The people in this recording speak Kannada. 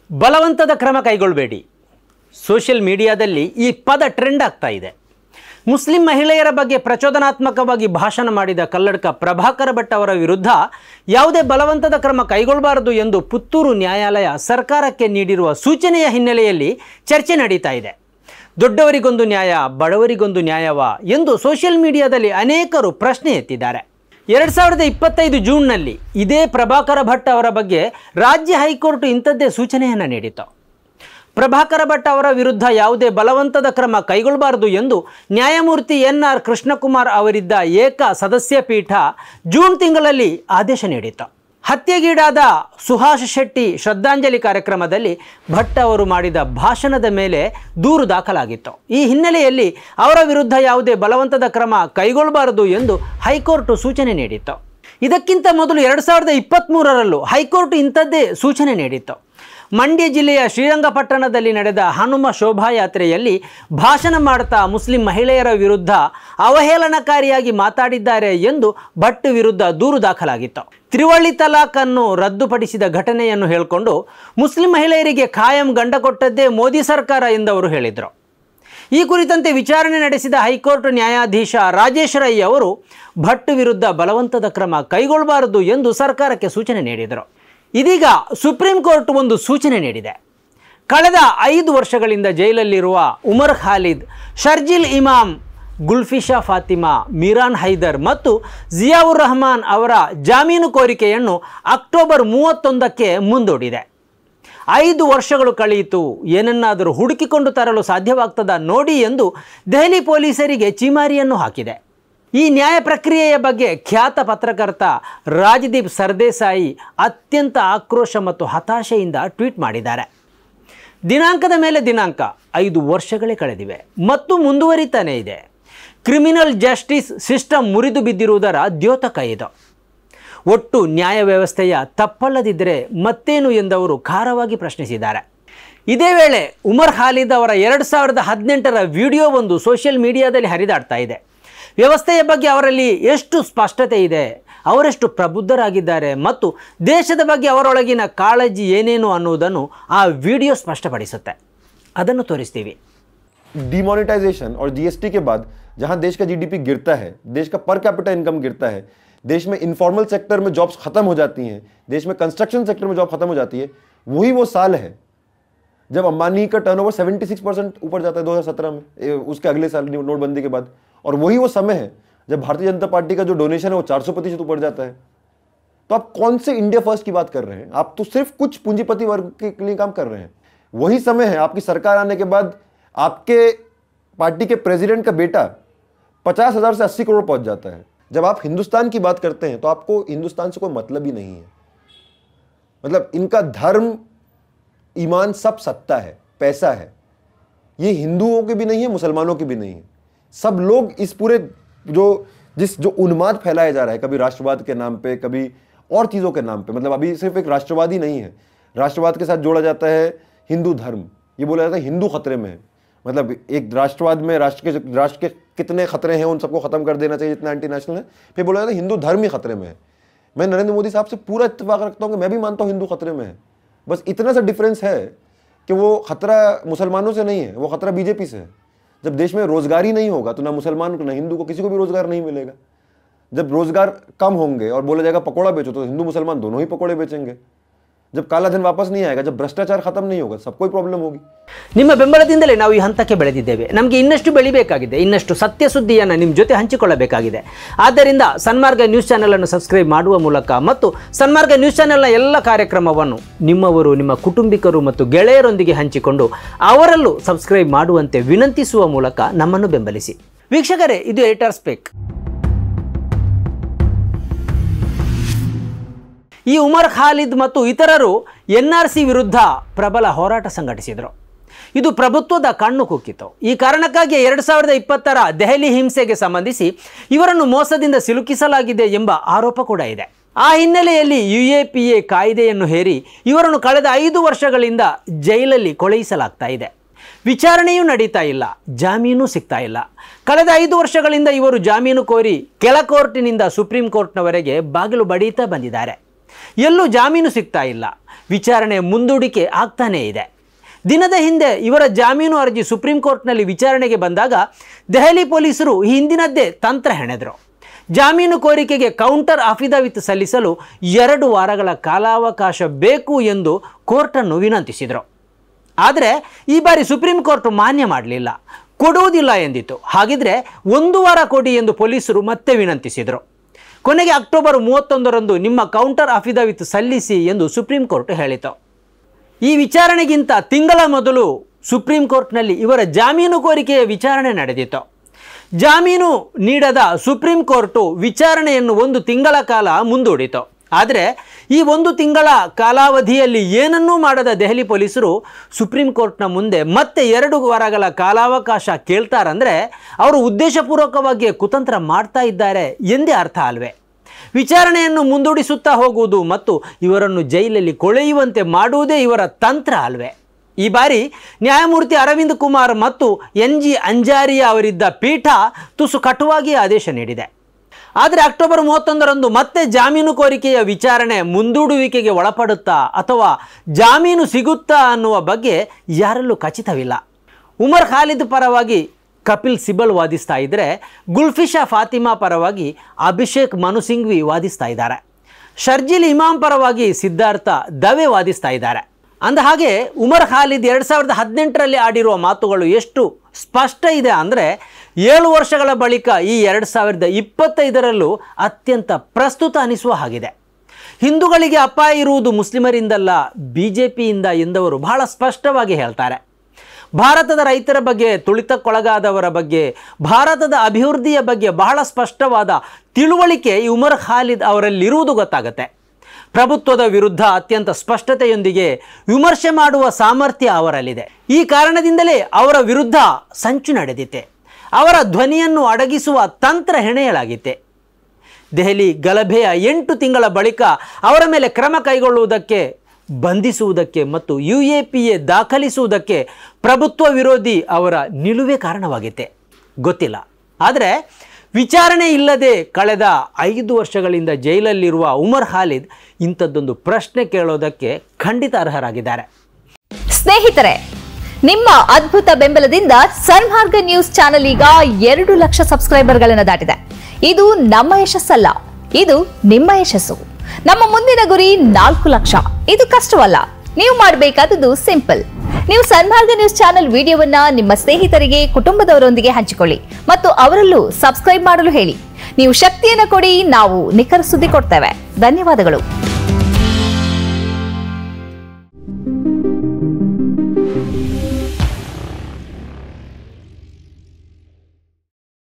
ಬಲವಂತದ ಕ್ರಮ ಕೈಗೊಳ್ಳಬೇಡಿ. ಸೋಷಿಯಲ್ ಮೀಡಿಯಾದಲ್ಲಿ ಈ ಪದ ಟ್ರೆಂಡ್ ಆಗ್ತಾ ಇದೆ. ಮುಸ್ಲಿಂ ಮಹಿಳೆಯರ ಬಗ್ಗೆ ಪ್ರಚೋದನಾತ್ಮಕವಾಗಿ ಭಾಷಣ ಮಾಡಿದ ಕಲ್ಲಡ್ಕ ಪ್ರಭಾಕರ ಭಟ್ ಅವರ ವಿರುದ್ಧ ಯಾವುದೇ ಬಲವಂತದ ಕ್ರಮ ಕೈಗೊಳ್ಳಬಾರದು ಎಂದು ಪುತ್ತೂರು ನ್ಯಾಯಾಲಯ ಸರ್ಕಾರಕ್ಕೆ ನೀಡಿರುವ ಸೂಚನೆಯ ಹಿನ್ನೆಲೆಯಲ್ಲಿ ಚರ್ಚೆ ನಡೀತಾ ಇದೆ. ದೊಡ್ಡವರಿಗೊಂದು ನ್ಯಾಯ, ಬಡವರಿಗೊಂದು ನ್ಯಾಯವಾ ಎಂದು ಸೋಷಿಯಲ್ ಮೀಡಿಯಾದಲ್ಲಿ ಅನೇಕರು ಪ್ರಶ್ನೆ ಎತ್ತಿದ್ದಾರೆ. 2025 ಜೂನ್ನಲ್ಲಿ ಇದೇ ಪ್ರಭಾಕರ ಭಟ್ ಅವರ ಬಗ್ಗೆ ರಾಜ್ಯ ಹೈಕೋರ್ಟ್ ಇಂಥದ್ದೇ ಸೂಚನೆಯನ್ನು ನೀಡಿತು. ಪ್ರಭಾಕರ ಭಟ್ ಅವರ ವಿರುದ್ಧ ಯಾವುದೇ ಬಲವಂತದ ಕ್ರಮ ಕೈಗೊಳ್ಳಬಾರದು ಎಂದು ನ್ಯಾಯಮೂರ್ತಿ NR ಕೃಷ್ಣಕುಮಾರ್ ಅವರಿದ್ದ ಏಕ ಸದಸ್ಯ ಪೀಠ ಜೂನ್ ತಿಂಗಳಲ್ಲಿ ಆದೇಶ ನೀಡಿತು. ಹತ್ಯೆಗೀಡಾದ ಸುಹಾಸ್ ಶೆಟ್ಟಿ ಶ್ರದ್ಧಾಂಜಲಿ ಕಾರ್ಯಕ್ರಮದಲ್ಲಿ ಭಟ್ ಅವರು ಮಾಡಿದ ಭಾಷಣದ ಮೇಲೆ ದೂರು ದಾಖಲಾಗಿತ್ತು. ಈ ಹಿನ್ನೆಲೆಯಲ್ಲಿ ಅವರ ವಿರುದ್ಧ ಯಾವುದೇ ಬಲವಂತದ ಕ್ರಮ ಕೈಗೊಳ್ಳಬಾರದು ಎಂದು ಹೈಕೋರ್ಟ್ ಸೂಚನೆ ನೀಡಿತ್ತು. ಇದಕ್ಕಿಂತ ಮೊದಲು 2023ರಲ್ಲೂ ಹೈಕೋರ್ಟ್ ಇಂಥದ್ದೇ ಸೂಚನೆ ನೀಡಿತ್ತು. ಮಂಡ್ಯ ಜಿಲ್ಲೆಯ ಶ್ರೀರಂಗಪಟ್ಟಣದಲ್ಲಿ ನಡೆದ ಹನುಮ ಶೋಭಾಯಾತ್ರೆಯಲ್ಲಿ ಭಾಷಣ ಮಾಡುತ್ತಾ ಮುಸ್ಲಿಂ ಮಹಿಳೆಯರ ವಿರುದ್ಧ ಅವಹೇಳನಕಾರಿಯಾಗಿ ಮಾತಾಡಿದ್ದಾರೆ ಎಂದು ಭಟ್ ವಿರುದ್ಧ ದೂರು ದಾಖಲಾಗಿತ್ತು. ತ್ರಿವಳಿ ತಲಾಖ್ ಅನ್ನು ರದ್ದುಪಡಿಸಿದ ಘಟನೆಯನ್ನು ಹೇಳಿಕೊಂಡು ಮುಸ್ಲಿಂ ಮಹಿಳೆಯರಿಗೆ ಖಾಯಂ ಗಂಡ ಕೊಟ್ಟದ್ದೇ ಮೋದಿ ಸರ್ಕಾರ ಎಂದವರು ಹೇಳಿದರು. ಈ ಕುರಿತಂತೆ ವಿಚಾರಣೆ ನಡೆಸಿದ ಹೈಕೋರ್ಟ್ ನ್ಯಾಯಾಧೀಶ ರಾಜೇಶ್ ರೈ ಅವರು ಭಟ್ ವಿರುದ್ಧ ಬಲವಂತದ ಕ್ರಮ ಕೈಗೊಳ್ಳಬಾರದು ಎಂದು ಸರ್ಕಾರಕ್ಕೆ ಸೂಚನೆ ನೀಡಿದರು. ಇದೀಗ ಸುಪ್ರೀಂ ಕೋರ್ಟ್ ಒಂದು ಸೂಚನೆ ನೀಡಿದೆ. ಕಳೆದ 5 ವರ್ಷಗಳಿಂದ ಜೈಲಲ್ಲಿರುವ ಉಮರ್ ಖಾಲಿದ್, ಶರ್ಜಿಲ್ ಇಮಾಮ್, ಗುಲ್ಫಿಶಾ ಫಾತಿಮಾ, ಮೀರಾನ್ ಹೈದರ್ ಮತ್ತು ಜಿಯಾವುರ್ ರೆಹಮಾನ್ ಅವರ ಜಾಮೀನು ಕೋರಿಕೆಯನ್ನು ಅಕ್ಟೋಬರ್ 31ಕ್ಕೆ ಮುಂದೂಡಿದೆ. 5 ವರ್ಷಗಳು ಕಳೆಯಿತು, ಏನನ್ನಾದರೂ ಹುಡುಕಿಕೊಂಡು ತರಲು ಸಾಧ್ಯವಾಗ್ತದ ನೋಡಿ ಎಂದು ದೆಹಲಿ ಪೊಲೀಸರಿಗೆ ಚಿಮಾರಿಯನ್ನು ಹಾಕಿದೆ. ಈ ನ್ಯಾಯ ಪ್ರಕ್ರಿಯೆಯ ಬಗ್ಗೆ ಖ್ಯಾತ ಪತ್ರಕರ್ತ ರಾಜದೀಪ್ ಸರ್ದೇಸಾಯಿ ಅತ್ಯಂತ ಆಕ್ರೋಶ ಮತ್ತು ಹತಾಶೆಯಿಂದ ಟ್ವೀಟ್ ಮಾಡಿದ್ದಾರೆ. ದಿನಾಂಕದ ಮೇಲೆ ದಿನಾಂಕ 5 ವರ್ಷಗಳೇ ಕಳೆದಿವೆ ಮತ್ತು ಮುಂದುವರಿತಾನೇ ಇದೆ. ಕ್ರಿಮಿನಲ್ ಜಸ್ಟಿಸ್ ಸಿಸ್ಟಮ್ ಮುರಿದು ಬಿದ್ದಿರುವುದರ ದ್ಯೋತಕ ಇದು. ಒಟ್ಟು ನ್ಯಾಯ ವ್ಯವಸ್ಥೆಯ ತಪ್ಪಲ್ಲದಿದ್ದರೆ ಮತ್ತೇನು ಎಂದವರು ಖಾರವಾಗಿ ಪ್ರಶ್ನಿಸಿದ್ದಾರೆ. ಇದೇ ವೇಳೆ ಉಮರ್ ಖಾಲಿದ್ ಅವರ 2018ರ ವಿಡಿಯೋ ಒಂದು ಸೋಷಿಯಲ್ ಮೀಡಿಯಾದಲ್ಲಿ ಹರಿದಾಡ್ತಾ ಇದೆ. ವ್ಯವಸ್ಥೆಯ ಬಗ್ಗೆ ಅವರಲ್ಲಿ ಎಷ್ಟು ಸ್ಪಷ್ಟತೆ ಇದೆ, ಅವರೆಷ್ಟು ಪ್ರಬುದ್ಧರಾಗಿದ್ದಾರೆ ಮತ್ತು ದೇಶದ ಬಗ್ಗೆ ಅವರೊಳಗಿನ ಕಾಳಜಿ ಏನೇನು ಅನ್ನುವುದನ್ನು ಆ ವಿಡಿಯೋ ಸ್ಪಷ್ಟಪಡಿಸುತ್ತೆ. ಅದನ್ನು ತೋರಿಸ್ತೀವಿ. डिमोनेटाइजेशन और जीएसटी के बाद जहां देश का जीडीपी गिरता है, देश का पर कैपिटा इनकम गिरता है, देश में इनफॉर्मल सेक्टर में जॉब्स खत्म हो जाती हैं, देश में कंस्ट्रक्शन सेक्टर में जॉब खत्म हो जाती है, वही वो साल है जब अंबानी का टर्नओवर 76% ऊपर जाता है 2017 में, उसके अगले साल नोटबंदी के बाद. और वही वो समय है जब भारतीय जनता पार्टी का जो डोनेशन है वो 400% ऊपर जाता है. तो आप कौन से इंडिया फर्स्ट की बात कर रहे हैं? आप तो सिर्फ कुछ पूंजीपति वर्ग के लिए काम कर रहे हैं. वही समय है आपकी सरकार आने के बाद आपके पार्टी के प्रेसिडेंट का बेटा 50,000 से 80 करोड़ पहुंच जाता है. जब आप हिंदुस्तान की बात करते हैं तो आपको हिंदुस्तान से कोई मतलब ही नहीं है. मतलब इनका धर्म, ईमान सब सत्ता है, पैसा है. ये हिंदुओं के भी नहीं है, मुसलमानों के भी नहीं है. सब लोग इस पूरे जो उन्माद फैलाया जा रहा है, कभी राष्ट्रवाद के नाम पे, कभी और चीज़ों के नाम पे. मतलब अभी सिर्फ एक राष्ट्रवाद ही नहीं है, राष्ट्रवाद के साथ जोड़ा जाता है हिंदू धर्म. ये बोला जाता है हिंदू खतरे में है. मतलब एक राष्ट्रवाद में राष्ट्र के कितने खतरे हैं उन सबको खत्म कर देना चाहिए जितना एंटी नेशनल है. फिर बोला जाता है हिंदू धर्म ही खतरे में है. मैं नरेंद्र मोदी साहब से पूरा इत्तेफाक रखता हूँ कि मैं भी मानता हूँ हिंदू खतरे में है. बस इतना सा डिफरेंस है कि वो खतरा मुसलमानों से नहीं है, वो खतरा बीजेपी से है. जब देश में रोजगार ही नहीं होगा तो ना मुसलमान को ना हिंदू को किसी को भी रोजगार नहीं मिलेगा. जब रोजगार कम होंगे और बोला जाएगा पकोड़ा बेचो, तो हिंदू मुसलमान दोनों ही पकोड़े बेचेंगे. जब काला धन वापस नहीं आएगा, जब भ्रष्टाचार खत्म नहीं होगा, सबको ही प्रॉब्लम होगी. ನಿಮ್ಮ ಬೆಂಬಲದಿಂದಲೇ ನಾವು ಈ ಹಂತಕ್ಕೆ ಬೆಳೆದಿದ್ದೇವೆ. ನಮಗೆ ಇನ್ನಷ್ಟು ಬೆಳಿಬೇಕಾಗಿದೆ, ಇನ್ನಷ್ಟು ಸತ್ಯ ಸುದ್ದಿಯನ್ನು ನಿಮ್ಮ ಜೊತೆ ಹಂಚಿಕೊಳ್ಳಬೇಕಾಗಿದೆ. ಆದ್ದರಿಂದ ಸನ್ಮಾರ್ಗ ನ್ಯೂಸ್ ಚಾನೆಲ್ ಅನ್ನು ಸಬ್ಸ್ಕ್ರೈಬ್ ಮಾಡುವ ಮೂಲಕ ಮತ್ತು ಸನ್ಮಾರ್ಗ ನ್ಯೂಸ್ ಚಾನೆಲ್ನ ಎಲ್ಲ ಕಾರ್ಯಕ್ರಮವನ್ನು ನಿಮ್ಮವರು, ನಿಮ್ಮ ಕುಟುಂಬಿಕರು ಮತ್ತು ಗೆಳೆಯರೊಂದಿಗೆ ಹಂಚಿಕೊಂಡು ಅವರಲ್ಲೂ ಸಬ್ಸ್ಕ್ರೈಬ್ ಮಾಡುವಂತೆ ವಿನಂತಿಸುವ ಮೂಲಕ ನಮ್ಮನ್ನು ಬೆಂಬಲಿಸಿ. ವೀಕ್ಷಕರೇ, ಇದು ಎಡಿಟರ್ಸ್ ಪೇಕ್. ಈ ಉಮರ್ ಖಾಲಿದ್ ಮತ್ತು ಇತರರು NRC ವಿರುದ್ಧ ಪ್ರಬಲ ಹೋರಾಟ ಸಂಘಟಿಸಿದರು. ಇದು ಪ್ರಭುತ್ವದ ಕಣ್ಣು ಕುಕ್ಕಿತು. ಈ ಕಾರಣಕ್ಕಾಗಿ 2020ರ ದೆಹಲಿ ಹಿಂಸೆಗೆ ಸಂಬಂಧಿಸಿ ಇವರನ್ನು ಮೋಸದಿಂದ ಸಿಲುಕಿಸಲಾಗಿದೆ ಎಂಬ ಆರೋಪ ಕೂಡ ಇದೆ. ಆ ಹಿನ್ನೆಲೆಯಲ್ಲಿ UAPA ಕಾಯ್ದೆಯನ್ನು ಹೇರಿ ಇವರನ್ನು ಕಳೆದ 5 ವರ್ಷಗಳಿಂದ ಜೈಲಲ್ಲಿ ಕೊಳೆಯಿಸಲಾಗ್ತಾ ಇದೆ. ವಿಚಾರಣೆಯೂ ನಡೀತಾ ಇಲ್ಲ, ಜಾಮೀನು ಸಿಗ್ತಾ ಇಲ್ಲ. ಕಳೆದ 5 ವರ್ಷಗಳಿಂದ ಇವರು ಜಾಮೀನು ಕೋರಿ ಕೆಳ ಕೋರ್ಟಿನಿಂದ ಸುಪ್ರೀಂ ಕೋರ್ಟ್ನವರೆಗೆ ಬಾಗಿಲು ಬಡೀತಾ ಬಂದಿದ್ದಾರೆ. ಎಲ್ಲೂ ಜಾಮೀನು ಸಿಗ್ತಾ ಇಲ್ಲ. ವಿಚಾರಣೆ ಮುಂದೂಡಿಕೆ ಆಗ್ತಾನೇ ಇದೆ. ದಿನದ ಹಿಂದೆ ಇವರ ಜಾಮೀನು ಅರ್ಜಿ ಸುಪ್ರೀಂ ಕೋರ್ಟ್ನಲ್ಲಿ ವಿಚಾರಣೆಗೆ ಬಂದಾಗ ದೆಹಲಿ ಪೊಲೀಸರು ಹಿಂದಿನದ್ದೇ ತಂತ್ರ ಹೆಣೆದರು. ಜಾಮೀನು ಕೋರಿಕೆಗೆ ಕೌಂಟರ್ ಅಫಿಡವಿಟ್ ಸಲ್ಲಿಸಲು 2 ವಾರಗಳ ಕಾಲಾವಕಾಶ ಬೇಕು ಎಂದು ಕೋರ್ಟನ್ನು ವಿನಂತಿಸಿದರು. ಆದರೆ ಈ ಬಾರಿ ಸುಪ್ರೀಂ ಕೋರ್ಟ್ ಮಾನ್ಯ ಮಾಡಲಿಲ್ಲ, ಕೊಡುವುದಿಲ್ಲ ಎಂದಿತ್ತು. ಹಾಗಿದ್ರೆ 1 ವಾರ ಕೊಡಿ ಎಂದು ಪೊಲೀಸರು ಮತ್ತೆ ವಿನಂತಿಸಿದರು. ಕೊನೆಗೆ ಅಕ್ಟೋಬರ್ 31ರಂದು ನಿಮ್ಮ ಕೌಂಟರ್ ಅಫಿಡವಿಟ್ ಸಲ್ಲಿಸಿ ಎಂದು ಸುಪ್ರೀಂ ಕೋರ್ಟ್ ಹೇಳಿತು. ಈ ವಿಚಾರಣೆಗಿಂತ ತಿಂಗಳ ಮೊದಲು ಸುಪ್ರೀಂ ಕೋರ್ಟ್ನಲ್ಲಿ ಇವರ ಜಾಮೀನು ಕೋರಿಕೆಯ ವಿಚಾರಣೆ ನಡೆದಿತ್ತು. ಜಾಮೀನು ನೀಡದ ಸುಪ್ರೀಂ ಕೋರ್ಟು ವಿಚಾರಣೆಯನ್ನು 1 ತಿಂಗಳ ಕಾಲ ಮುಂದೂಡಿತು. ಆದರೆ ಈ 1 ತಿಂಗಳ ಕಾಲಾವಧಿಯಲ್ಲಿ ಏನನ್ನೂ ಮಾಡದ ದೆಹಲಿ ಪೊಲೀಸರು ಸುಪ್ರೀಂ ಕೋರ್ಟ್ನ ಮುಂದೆ ಮತ್ತೆ 2 ವಾರಗಳ ಕಾಲಾವಕಾಶ ಕೇಳ್ತಾರಂದರೆ ಅವರು ಉದ್ದೇಶಪೂರ್ವಕವಾಗಿ ಕುತಂತ್ರ ಮಾಡ್ತಾ ಇದ್ದಾರೆ ಎಂದೇ ಅರ್ಥ ಅಲ್ವೇ? ವಿಚಾರಣೆಯನ್ನು ಮುಂದೂಡಿಸುತ್ತಾ ಹೋಗುವುದು ಮತ್ತು ಇವರನ್ನು ಜೈಲಲ್ಲಿ ಕೊಳೆಯುವಂತೆ ಮಾಡುವುದೇ ಇವರ ತಂತ್ರ ಅಲ್ವೇ? ಈ ಬಾರಿ ನ್ಯಾಯಮೂರ್ತಿ ಅರವಿಂದ್ ಕುಮಾರ್ ಮತ್ತು NG ಅಂಜಾರಿಯಾ ಅವರಿದ್ದ ಪೀಠ ತುಸು ಕಟುವಾಗಿ ಆದೇಶ ನೀಡಿದೆ. ಆದರೆ ಅಕ್ಟೋಬರ್ 31ರಂದು ಮತ್ತೆ ಜಾಮೀನು ಕೋರಿಕೆಯ ವಿಚಾರಣೆ ಮುಂದೂಡುವಿಕೆಗೆ ಒಳಪಡುತ್ತಾ ಅಥವಾ ಜಾಮೀನು ಸಿಗುತ್ತಾ ಅನ್ನುವ ಬಗ್ಗೆ ಯಾರಲ್ಲೂ ಖಚಿತವಿಲ್ಲ. ಉಮರ್ ಖಾಲಿದ್ ಪರವಾಗಿ ಕಪಿಲ್ ಸಿಬಲ್ ವಾದಿಸ್ತಾ ಇದ್ದರೆ, ಗುಲ್ಫಿಶಾ ಫಾತಿಮಾ ಪರವಾಗಿ ಅಭಿಷೇಕ್ ಮನು ಸಿಂಘ್ವಿ ವಾದಿಸ್ತಾ ಇದ್ದಾರೆ. ಶರ್ಜಿಲ್ ಇಮಾಮ್ ಪರವಾಗಿ ಸಿದ್ಧಾರ್ಥ ದವೆ ವಾದಿಸ್ತಾ ಇದ್ದಾರೆ. ಅಂದಹಾಗೆ ಉಮರ್ ಖಾಲಿದ್ 2018ರಲ್ಲಿ ಆಡಿರುವ ಮಾತುಗಳು ಎಷ್ಟು ಸ್ಪಷ್ಟ ಇದೆ ಅಂದರೆ 7 ವರ್ಷಗಳ ಬಳಿಕ ಈ 2025ರಲ್ಲೂ ಅತ್ಯಂತ ಪ್ರಸ್ತುತ ಅನಿಸುವ ಹಾಗಿದೆ. ಹಿಂದೂಗಳಿಗೆ ಅಪಾಯ ಇರುವುದು ಮುಸ್ಲಿಮರಿಂದಲ್ಲ, BJPಯಿಂದ ಎಂದವರು ಬಹಳ ಸ್ಪಷ್ಟವಾಗಿ ಹೇಳ್ತಾರೆ. ಭಾರತದ ರೈತರ ಬಗ್ಗೆ, ತುಳಿತಕ್ಕೊಳಗಾದವರ ಬಗ್ಗೆ, ಭಾರತದ ಅಭಿವೃದ್ಧಿಯ ಬಗ್ಗೆ ಬಹಳ ಸ್ಪಷ್ಟವಾದ ತಿಳುವಳಿಕೆ ಈ ಉಮರ್ ಖಾಲಿದ್ ಅವರಲ್ಲಿರುವುದು ಗೊತ್ತಾಗುತ್ತೆ. ಪ್ರಭುತ್ವದ ವಿರುದ್ಧ ಅತ್ಯಂತ ಸ್ಪಷ್ಟತೆಯೊಂದಿಗೆ ವಿಮರ್ಶೆ ಮಾಡುವ ಸಾಮರ್ಥ್ಯ ಅವರಲ್ಲಿದೆ. ಈ ಕಾರಣದಿಂದಲೇ ಅವರ ವಿರುದ್ಧ ಸಂಚು ನಡೆದಿತ್ತೆ. ಅವರ ಧ್ವನಿಯನ್ನು ಅಡಗಿಸುವ ತಂತ್ರ ಹೆಣೆಯಲಾಗಿತ್ತೆ. ದೆಹಲಿ ಗಲಭೆಯ 8 ತಿಂಗಳ ಬಳಿಕ ಅವರ ಮೇಲೆ ಕ್ರಮ ಕೈಗೊಳ್ಳುವುದಕ್ಕೆ, ಬಂಧಿಸುವುದಕ್ಕೆ ಮತ್ತು UAPA ದಾಖಲಿಸುವುದಕ್ಕೆ ಪ್ರಭುತ್ವ ವಿರೋಧಿ ಅವರ ನಿಲುವೇ ಕಾರಣವಾಗಿತ್ತೆ. ಗೊತ್ತಿಲ್ಲ. ಆದರೆ ವಿಚಾರಣೆ ಇಲ್ಲದೆ ಕಳೆದ 5 ವರ್ಷಗಳಿಂದ ಜೈಲಲ್ಲಿರುವ ಉಮರ್ ಖಾಲಿದ್ ಇಂಥದ್ದೊಂದು ಪ್ರಶ್ನೆ ಕೇಳೋದಕ್ಕೆ ಖಂಡಿತ ಅರ್ಹರಾಗಿದ್ದಾರೆ. ಸ್ನೇಹಿತರೆ, ನಿಮ್ಮ ಅದ್ಭುತ ಬೆಂಬಲದಿಂದ ಸನ್ಮಾರ್ಗ ನ್ಯೂಸ್ ಚಾನೆಲ್ ಈಗ 2 ಲಕ್ಷ ಸಬ್ಸ್ಕ್ರೈಬರ್ಗಳನ್ನು ದಾಟಿದೆ. ಇದು ನಮ್ಮ ಯಶಸ್ಸಲ್ಲ, ಇದು ನಿಮ್ಮ ಯಶಸ್ಸು. ನಮ್ಮ ಮುಂದಿನ ಗುರಿ 4 ಲಕ್ಷ. ಇದು ಕಷ್ಟವಲ್ಲ. ನೀವು ಮಾಡಬೇಕಾದದ್ದು ಸಿಂಪಲ್. ನೀವು ಸನ್ಮಾರ್ಗ ನ್ಯೂಸ್ ಚಾನೆಲ್ ವಿಡಿಯೋವನ್ನ ನಿಮ್ಮ ಸ್ನೇಹಿತರಿಗೆ, ಕುಟುಂಬದವರೊಂದಿಗೆ ಹಂಚಿಕೊಳ್ಳಿ ಮತ್ತು ಅವರಲ್ಲೂ ಸಬ್ಸ್ಕ್ರೈಬ್ ಮಾಡಲು ಹೇಳಿ. ನೀವು ಶಕ್ತಿಯನ್ನು ಕೊಡಿ, ನಾವು ನಿಖರ ಸುದ್ದಿ ಕೊಡ್ತೇವೆ. ಧನ್ಯವಾದಗಳು.